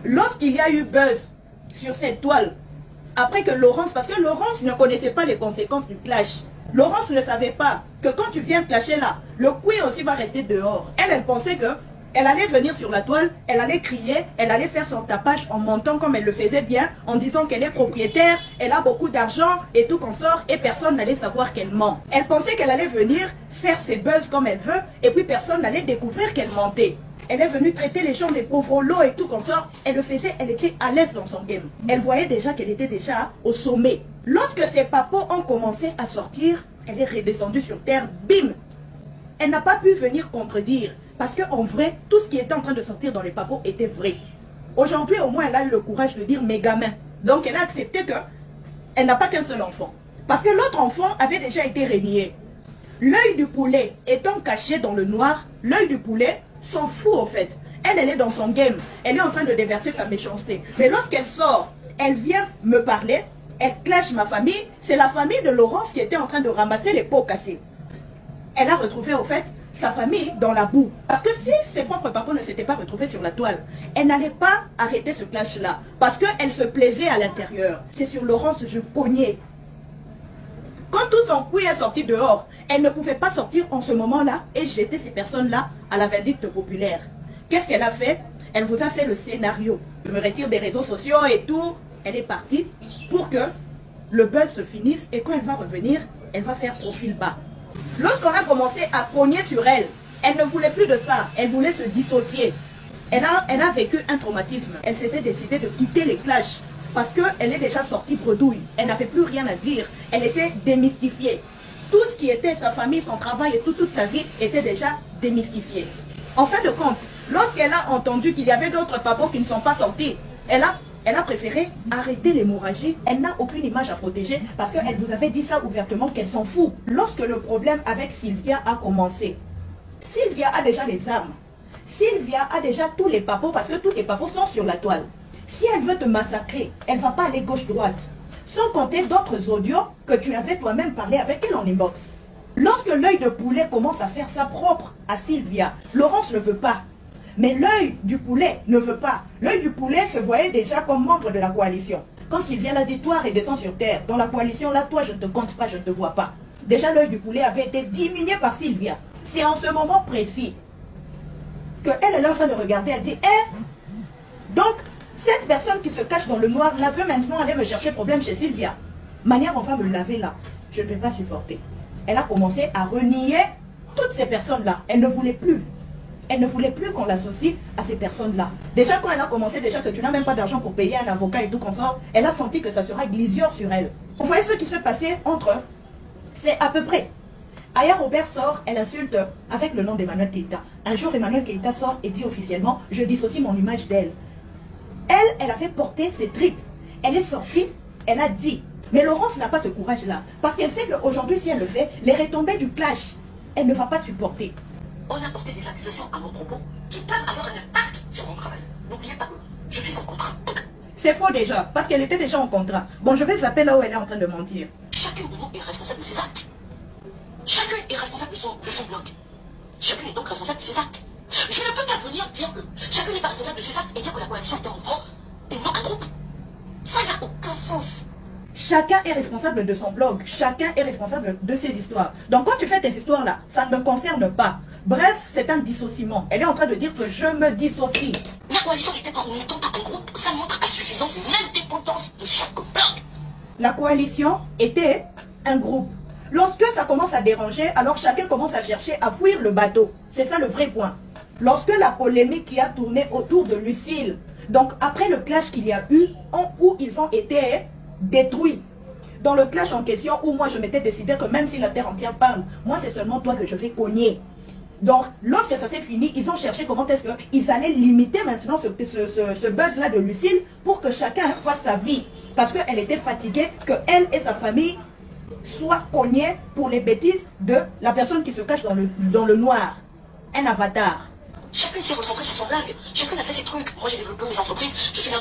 Lorsqu'il y a eu buzz sur cette toile, après que Laurence, parce que Laurence ne connaissait pas les conséquences du clash. Laurence ne savait pas que quand tu viens clasher là, le queer aussi va rester dehors. Elle pensait que elle allait venir sur la toile, elle allait crier, elle allait faire son tapage en montant comme elle le faisait bien, en disant qu'elle est propriétaire, elle a beaucoup d'argent et tout consort, et personne n'allait savoir qu'elle ment. Elle pensait qu'elle allait venir faire ses buzz comme elle veut, et puis personne n'allait découvrir qu'elle mentait. Elle est venue traiter les gens des pauvres lots et tout consort. Elle le faisait, elle était à l'aise dans son game. Elle voyait déjà qu'elle était déjà au sommet. Lorsque ses papos ont commencé à sortir, elle est redescendue sur terre, bim. Elle n'a pas pu venir contredire. Parce qu'en vrai, tout ce qui était en train de sortir dans les papos était vrai. Aujourd'hui, au moins, elle a eu le courage de dire mes gamins. Donc, elle a accepté qu'elle n'a pas qu'un seul enfant. Parce que l'autre enfant avait déjà été renié. L'œil du poulet étant caché dans le noir, l'œil du poulet s'en fout en fait. Elle est dans son game. Elle est en train de déverser sa méchanceté. Mais lorsqu'elle sort, elle vient me parler, elle clash ma famille. C'est la famille de Laurence qui était en train de ramasser les pots cassés. Elle a retrouvé au fait sa famille dans la boue. Parce que si ses propres papas ne s'étaient pas retrouvés sur la toile, elle n'allait pas arrêter ce clash-là. Parce qu'elle se plaisait à l'intérieur. C'est sur Laurence je cognais. Quand tout son couille est sorti dehors, elle ne pouvait pas sortir en ce moment-là et jeter ces personnes-là à la vindicte populaire. Qu'est-ce qu'elle a fait? Elle vous a fait le scénario. Je me retire des réseaux sociaux et tout. Elle est partie pour que le buzz se finisse et quand elle va revenir, elle va faire profil bas. Lorsqu'on a commencé à cogner sur elle, elle ne voulait plus de ça. Elle voulait se dissocier. Elle a vécu un traumatisme. Elle s'était décidée de quitter les clashs. Parce qu'elle est déjà sortie bredouille. Elle n'avait plus rien à dire. Elle était démystifiée. Tout ce qui était sa famille, son travail et toute sa vie était déjà démystifié. En fin de compte, lorsqu'elle a entendu qu'il y avait d'autres papos qui ne sont pas sortis, elle a préféré arrêter l'hémorragie. Elle n'a aucune image à protéger parce qu'elle vous avait dit ça ouvertement qu'elle s'en fout. Lorsque le problème avec Sylvia a commencé, Sylvia a déjà les armes. Sylvia a déjà tous les papos parce que tous les papos sont sur la toile. Si elle veut te massacrer, elle ne va pas aller gauche-droite. Sans compter d'autres audios que tu avais toi-même parlé avec elle en inbox. Lorsque l'œil de poulet commence à faire ça propre à Sylvia, Laurence ne veut pas. Mais l'œil du poulet ne veut pas. L'œil du poulet se voyait déjà comme membre de la coalition. Quand Sylvia l'a dit, toi redescends sur terre. Dans la coalition, là, toi, je ne te compte pas, je ne te vois pas. Déjà, l'œil du poulet avait été diminué par Sylvia. C'est en ce moment précis qu'elle est en train de regarder. Elle dit, donc, cette personne qui se cache dans le noir, là, veut maintenant aller me chercher problème chez Sylvia. Manière, on va me laver là. Je ne vais pas supporter. Elle a commencé à renier toutes ces personnes-là. Elle ne voulait plus. Elle ne voulait plus qu'on l'associe à ces personnes-là. Déjà, quand elle a commencé, déjà que tu n'as même pas d'argent pour payer un avocat et tout consort, elle a senti que ça sera glisure sur elle. Vous voyez ce qui se passait entre eux? C'est à peu près. Aya Robert sort, elle insulte avec le nom d'Emmanuel Keïta. Un jour, Emmanuel Keïta sort et dit officiellement, je dissocie mon image d'elle. Elle avait porté ses tripes. Elle est sortie, elle a dit. Mais Laurence n'a pas ce courage-là. Parce qu'elle sait qu'aujourd'hui, si elle le fait, les retombées du clash, elle ne va pas supporter. On a porté des accusations à mon propos qui peuvent avoir un impact sur mon travail. N'oubliez pas que je suis en contrat. C'est faux déjà, parce qu'elle était déjà en contrat. Bon, je vais zapper là où elle est en train de mentir. Chacune de nous est responsable de ses actes. Chacun est responsable de son blog. Chacun est donc responsable de ses actes. Je ne peux pas venir dire que chacun n'est pas responsable de ses actes et dire que la coalition est un mouvement et non un groupe. Ça n'a aucun sens. Chacun est responsable de son blog. Chacun est responsable de ses histoires. Donc quand tu fais tes histoires-là, ça ne me concerne pas. Bref, c'est un dissociement. Elle est en train de dire que je me dissocie. La coalition n'étant pas un groupe, ça montre à suffisance l'indépendance de chaque blog. La coalition était un groupe. Lorsque ça commence à déranger, alors chacun commence à chercher à fuir le bateau. C'est ça le vrai point. Lorsque la polémique qui a tourné autour de Lucille, donc après le clash qu'il y a eu, où ils ont été détruits. Dans le clash en question, où moi je m'étais décidé que même si la terre entière parle, moi c'est seulement toi que je vais cogner. Donc lorsque ça s'est fini, ils ont cherché comment est-ce qu'ils allaient limiter maintenant ce buzz-là de Lucille pour que chacun fasse sa vie. Parce qu'elle était fatiguée, qu'elle et sa famille soient cognés pour les bêtises de la personne qui se cache dans le noir. Un avatar. Chacun s'est recentré sur son blague. Chacun a fait ses trucs. Moi, j'ai développé mes entreprises. Je suis là.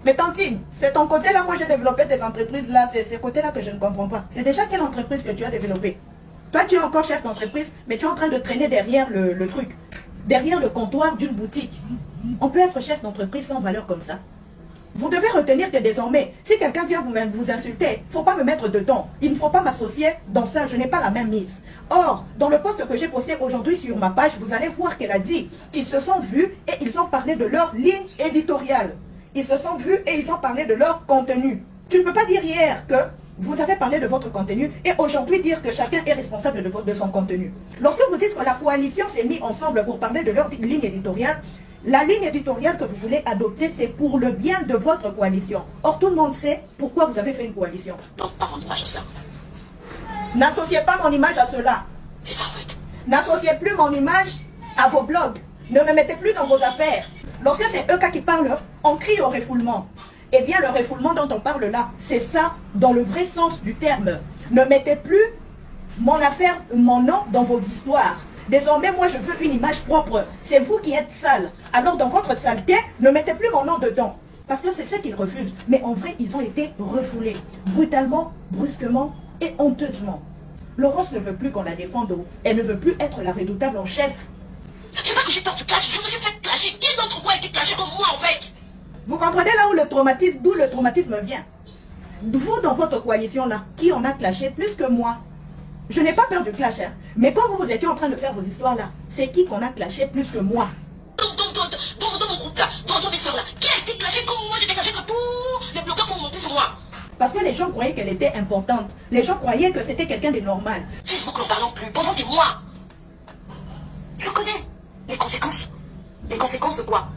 Mais Tantine, c'est ton côté-là. Moi, j'ai développé tes entreprises-là. C'est ce côté-là que je ne comprends pas. C'est déjà quelle entreprise que tu as développée? Toi, tu es encore chef d'entreprise, mais tu es en train de traîner derrière le truc. Derrière le comptoir d'une boutique. On peut être chef d'entreprise sans valeur comme ça. Vous devez retenir que désormais, si quelqu'un vient vous insulter, il ne faut pas me mettre dedans. Il ne faut pas m'associer dans ça, je n'ai pas la même mise. Or, dans le post que j'ai posté aujourd'hui sur ma page, vous allez voir qu'elle a dit qu'ils se sont vus et ils ont parlé de leur ligne éditoriale. Ils se sont vus et ils ont parlé de leur contenu. Tu ne peux pas dire hier que vous avez parlé de votre contenu et aujourd'hui dire que chacun est responsable de son contenu. Lorsque vous dites que la coalition s'est mise ensemble pour parler de leur ligne éditoriale, la ligne éditoriale que vous voulez adopter, c'est pour le bien de votre coalition. Or, tout le monde sait pourquoi vous avez fait une coalition. Donc, pas mon image à cela. N'associez pas mon image à cela. C'est ça, en fait. N'associez plus mon image à vos blogs. Ne me mettez plus dans vos affaires. Lorsque c'est EK qui parle, on crie au refoulement. Eh bien, le refoulement dont on parle là, c'est ça, dans le vrai sens du terme. Ne mettez plus mon affaire, mon nom dans vos histoires. Désormais, moi, je veux une image propre. C'est vous qui êtes sale. Alors, dans votre saleté, ne mettez plus mon nom dedans. Parce que c'est ce qu'ils refusent. Mais en vrai, ils ont été refoulés. Brutalement, brusquement et honteusement. Laurence ne veut plus qu'on la défende. Elle ne veut plus être la redoutable en chef. C'est pas que j'ai peur de clash. Je me suis fait clasher. Qui d'entre vous a été clashé comme moi, en fait? Vous comprenez là où le traumatisme, d'où le traumatisme vient? Vous, dans votre coalition-là, qui en a clashé plus que moi? Je n'ai pas peur du clash, hein. Mais quand vous étiez en train de faire vos histoires-là, c'est qui qu'on a clashé plus que moi? Dans mon groupe-là, dans mes soeurs-là, qui a été clashé comme moi? J'étais clashé que tous les blogueurs sont montés sur moi. Parce que les gens croyaient qu'elle était importante. Les gens croyaient que c'était quelqu'un de normal. Facebook n'en parlant plus pendant des mois. Je connais les conséquences. Les conséquences de quoi?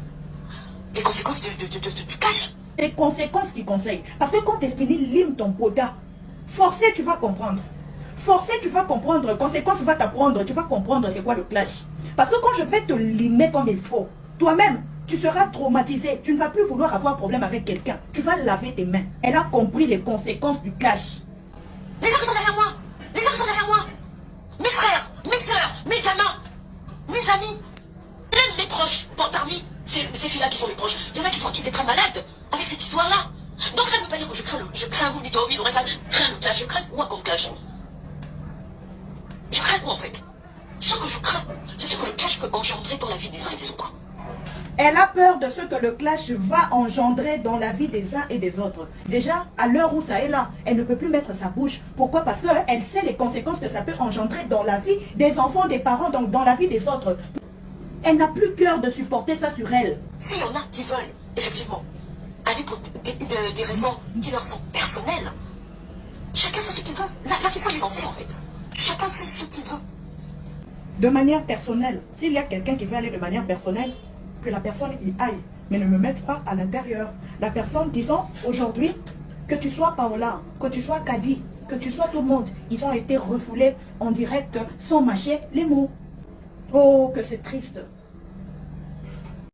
Les conséquences du clash. Les conséquences qui conseillent. Parce que quand Destiny lime ton quota, forcé, tu vas comprendre. Forcé, tu vas comprendre. Conséquence va t'apprendre. Tu vas comprendre c'est quoi le clash. Parce que quand je vais te limer comme il faut, toi-même, tu seras traumatisé. Tu ne vas plus vouloir avoir problème avec quelqu'un. Tu vas laver tes mains. Elle a compris les conséquences du clash. Les gens qui sont derrière moi. Les gens qui sont derrière moi. Mes frères, mes soeurs, mes gamins, mes amis, même mes proches. Bon, parmi ces filles-là qui sont mes proches, il y en a qui étaient très malades avec cette histoire-là. Donc ça ne veut pas dire que je crains vous, dites, oh oui, Lorenza, crains le clash. Je crains quoi comme clash? Je crains quoi en fait? Ce que je crains, c'est ce que le clash peut engendrer dans la vie des uns et des autres. Elle a peur de ce que le clash va engendrer dans la vie des uns et des autres. Déjà, à l'heure où ça est là, elle ne peut plus mettre sa bouche. Pourquoi? Parce qu'elle sait les conséquences que ça peut engendrer dans la vie des enfants, des parents, donc dans la vie des autres. Elle n'a plus cœur de supporter ça sur elle. S'il y en a qui veulent, effectivement, aller pour des raisons qui leur sont personnelles, chacun fait ce qu'il veut. La question est lancée en fait. Chacun fait ce qu'il veut. De manière personnelle. S'il y a quelqu'un qui veut aller de manière personnelle, que la personne y aille, mais ne me mette pas à l'intérieur. La personne, disons, aujourd'hui, que tu sois Paola, que tu sois Kadi, que tu sois tout le monde, ils ont été refoulés en direct sans mâcher les mots. Oh, que c'est triste.